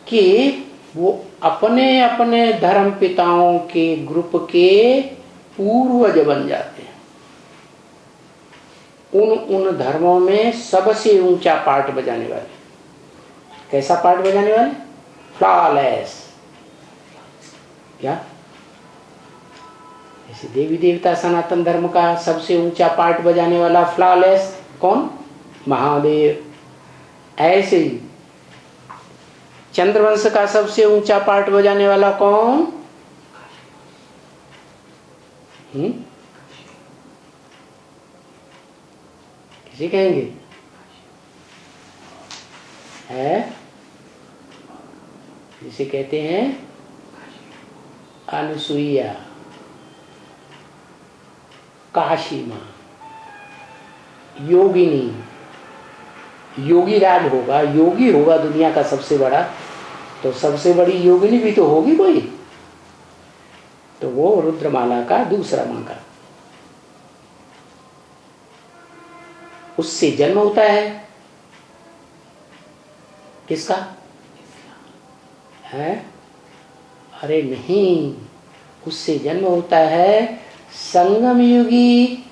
कि वो अपने अपने धर्म पिताओं के ग्रुप के पूर्वज बन जाते हैं। उन धर्मों में सबसे ऊंचा पार्ट बजाने वाले। कैसा पार्ट बजाने वाले? फ्लॉलेस। क्या? जैसे देवी देवता सनातन धर्म का सबसे ऊंचा पार्ट बजाने वाला फ्लॉलेस कौन? महादेव। ऐसे ही चंद्रवंश का सबसे ऊंचा पार्ट बजाने वाला कौन? किसी कहेंगे? है जिसे कहते हैं अनुसुईया, काशी मां, योगिनी। योगी राज होगा, योगी होगा दुनिया का सबसे बड़ा, तो सबसे बड़ी योगिनी भी तो होगी कोई, तो वो रुद्रमाला का दूसरा मंत्र। उससे जन्म होता है किसका? है? अरे नहीं, उससे जन्म होता है संगम युगी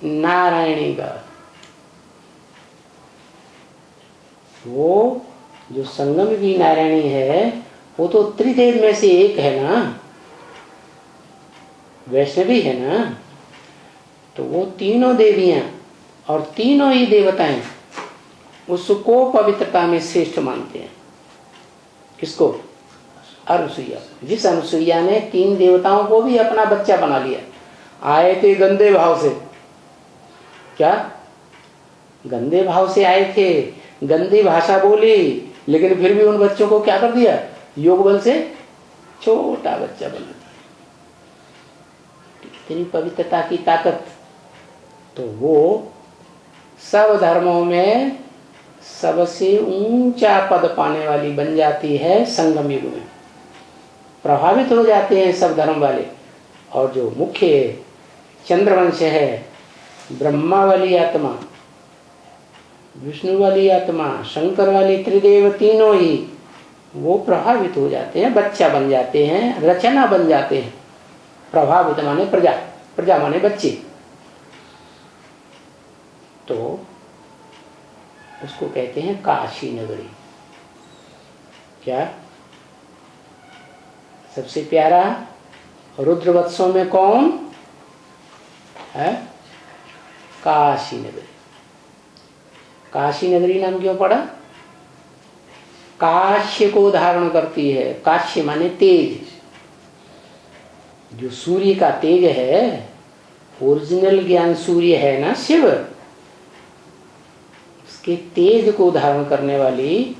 नारायणी का। वो जो संगम युगी नारायणी है वो तो त्रिदेव में से एक है ना, वैष्णवी है ना, तो वो तीनों देवियां और तीनों ही देवताएं उसको पवित्रता में श्रेष्ठ मानते हैं। किसको? अनुसुईया। जिस अनुसुईया ने तीन देवताओं को भी अपना बच्चा बना लिया। आए थे गंदे भाव से। क्या? गंदे भाव से आए थे, गंदी भाषा बोली, लेकिन फिर भी उन बच्चों को क्या कर दिया? योग बल से छोटा बच्चा बना दिया। इतनी पवित्रता की ताकत। तो वो सब धर्मों में सबसे ऊंचा पद पाने वाली बन जाती है संगम युग में। प्रभावित हो जाते हैं सब धर्म वाले। और जो मुख्य चंद्रवंश है, ब्रह्मा वाली आत्मा, विष्णु वाली आत्मा, शंकर वाली त्रिदेव, तीनों ही वो प्रभावित हो जाते हैं, बच्चा बन जाते हैं, रचना बन जाते हैं। प्रभावित माने प्रजा, प्रजा माने बच्चे। तो उसको कहते हैं काशी नगरी। क्या? सबसे प्यारा रुद्रवत्सों में कौन है? काशी नगरी। काशी नगरी नाम क्यों पड़ा? काश्य को धारण करती है। काश्य माने तेज। जो सूर्य का तेज है, ओरिजिनल ज्ञान सूर्य है ना शिव, उसके तेज को धारण करने वाली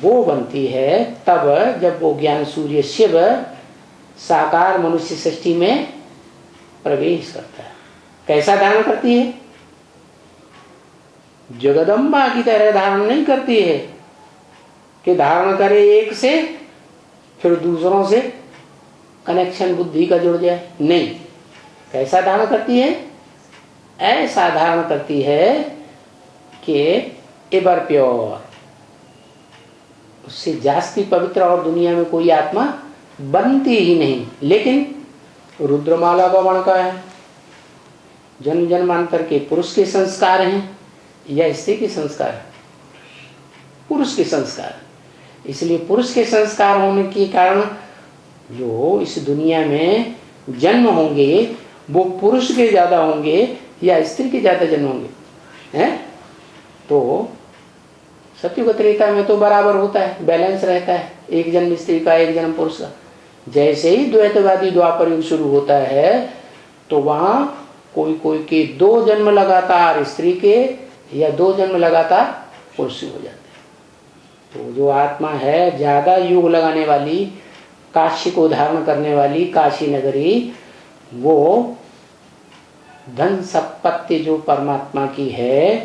वो बनती है तब जब वो ज्ञान सूर्य शिव साकार मनुष्य सृष्टि में प्रवेश करता है। कैसा धारण करती है? जगदम्बा की तरह धारण नहीं करती है कि धारण करे एक से फिर दूसरों से कनेक्शन बुद्धि का जुड़ जाए। नहीं, कैसा धारण करती है? ऐसा धारण करती है कि एवर प्योर, उससे जास्ती पवित्र और दुनिया में कोई आत्मा बनती ही नहीं। लेकिन रुद्रमाला का वर्ण है, जन्म जन्मांतर के पुरुष के संस्कार हैं या स्त्री के संस्कार? पुरुष के संस्कार। इसलिए पुरुष के संस्कार होने के कारण जो इस दुनिया में जन्म होंगे वो पुरुष के ज्यादा होंगे या स्त्री के ज्यादा जन्म होंगे? हैं? तो सत्युग त्रेता में तो बराबर होता है, बैलेंस रहता है, एक जन्म स्त्री का एक जन्म पुरुष का। जैसे ही द्वैतवादी द्वापर युग शुरू होता है तो वहां कोई कोई के 2 जन्म लगातार स्त्री के या 2 जन्म लगातार पुरुष हो जाते हैं। तो जो आत्मा है ज्यादा युग लगाने वाली, काशी को धारण करने वाली काशी नगरी, वो धन संपत्ति जो परमात्मा की है,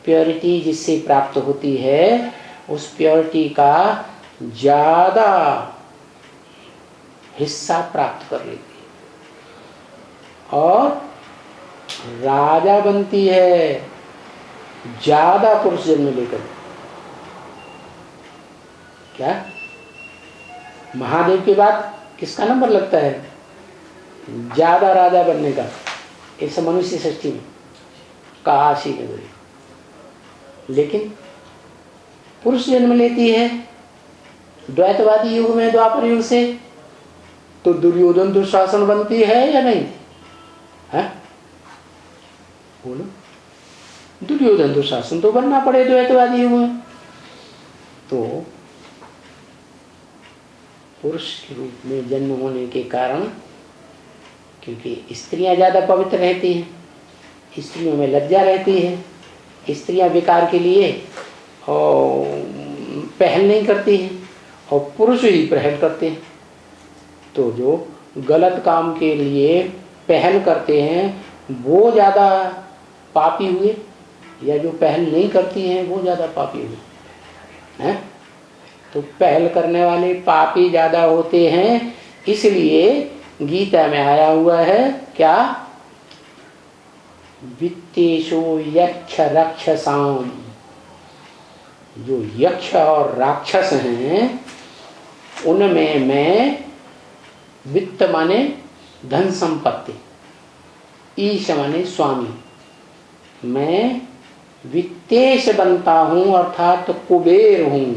प्योरिटी जिससे प्राप्त होती है, उस प्योरिटी का ज्यादा हिस्सा प्राप्त कर लेती है और राजा बनती है ज्यादा पुरुष जन्म लेकर। क्या? महादेव के बाद किसका नंबर लगता है ज्यादा राजा बनने का? इस मनुष्य सृष्टि में काशी नगरी। लेकिन पुरुष जन्म लेती है द्वैतवादी युग में, द्वापर युग से, तो दुर्योधन दुशासन बनती है या नहीं है? बोलो, दुर्योधन दुशासन तो बनना पड़े द्वैतवादी युग में। तो पुरुष के रूप में जन्म होने के कारण, क्योंकि स्त्रियां ज्यादा पवित्र रहती हैं, स्त्रियों में लज्जा रहती है, स्त्रियां विकार के लिए और पहल नहीं करती हैं और पुरुष ही पहल करते हैं। तो जो गलत काम के लिए पहल करते हैं वो ज्यादा पापी हुए, या जो पहल नहीं करती हैं वो ज्यादा पापी हुए हैं? तो पहल करने वाले पापी ज्यादा होते हैं। इसलिए गीता में आया हुआ है क्या? वित्तेषु यक्ष राक्षसाम, जो यक्ष और राक्षस हैं उनमें मैं, वित्त माने धन संपत्ति, ईश माने स्वामी, मैं वित्तेश बनता हूं अर्थात कुबेर हूं।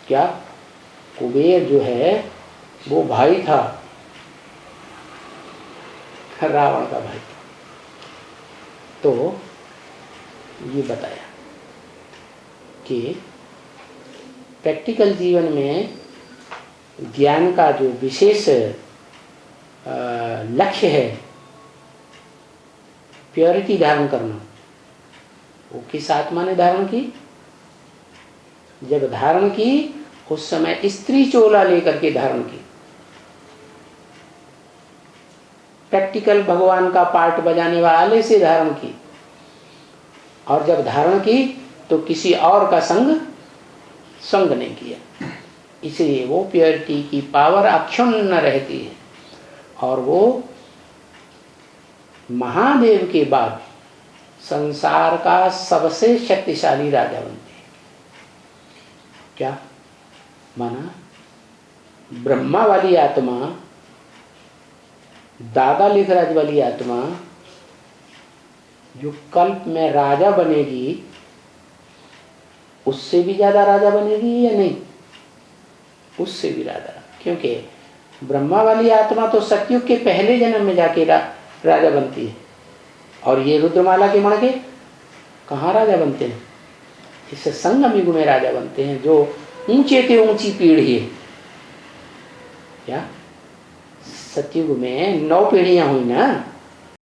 क्या? कुबेर जो है वो भाई था, रावण का भाई। तो ये बताया कि प्रैक्टिकल जीवन में ज्ञान का जो विशेष लक्ष्य है प्योरिटी धारण करना, वो किस आत्मा ने धारण की? जब धारण की उस समय स्त्री चोला लेकर के धारण की, प्रैक्टिकल भगवान का पार्ट बजाने वाले से धारण की, और जब धारण की तो किसी और का संग नहीं किया। इसलिए वो प्योरिटी की पावर अक्षुण्ण रहती है और वो महादेव के बाद संसार का सबसे शक्तिशाली राजा बनते हैं। क्या माना? ब्रह्मा वाली आत्मा, दादा लिखराज वाली आत्मा जो कल्प में राजा बनेगी उससे भी ज्यादा राजा बनेगी या नहीं? उससे भी राजा, क्योंकि ब्रह्मा वाली आत्मा तो सतयुग के पहले जन्म में जाके राजा बनती है, और ये रुद्रमाला के मण के कहाँ राजा बनते हैं? इससे संगम युग में राजा बनते हैं, जो ऊंचे ते ऊंची पीढ़ी है। क्या? सतयुग में 9 पीढ़ियां हुई ना,